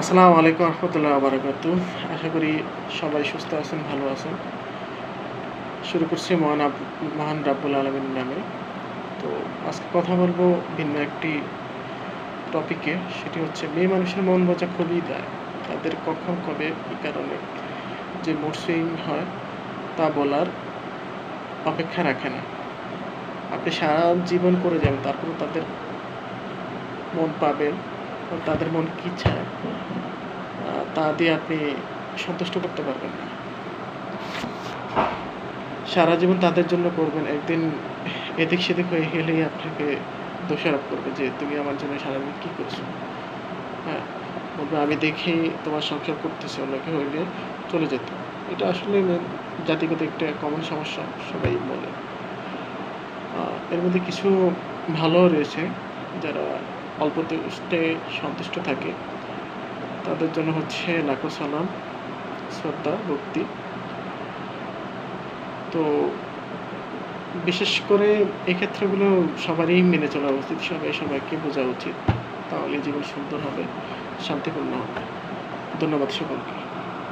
আসসালামু আলাইকুম রহমতুল্লাহ বারাকাতু। আশা করি সবাই সুস্থ আছেন, ভালো আছেন। শুরু করছি মহান রাব্বুল আলামিনের নামে। তো আজকে কথা বলবো ভিন্ন একটি টপিকে। সেটি হচ্ছে মেয়ে মানুষের মন বোঝা খুবই দায়। তাদের কখন, কবে, কী কারণে যে মুড সুইং হয় তা বলার অপেক্ষা রাখে না। আপনি সারা জীবন করে যাবেন, তারপরেও তাদের মন পাবেন, তাদের মন কী চায় তা দিয়ে আপনি সন্তুষ্ট করতে পারবেন না। সারা জীবন তাদের জন্য করবেন, একদিন এদিক সেদিক হয়ে গেলেই আপনাকে দোষারোপ করবে যে তুমি আমার জন্য সারাদিন কী করছো। হ্যাঁ, বলবে আমি দেখি তোমার সংসার করতেছে, অন্যকে হইলে চলে যেত। এটা আসলে জাতিগত একটা কমন সমস্যা, সবাই বলে। এর মধ্যে কিছু ভালো রয়েছে, যারা অল্পতে সন্তুষ্ট থাকে তাদের জন্য হচ্ছে লাখো সালাম, শ্রদ্ধা, ভক্তি। তো বিশেষ করে এই ক্ষেত্রগুলো সবারই মেনে চলা উচিত, সবাইকে বোঝা উচিত। তাহলে জীবন সুন্দর হবে, শান্তিপূর্ণ হবে। ধন্যবাদ সকলকে।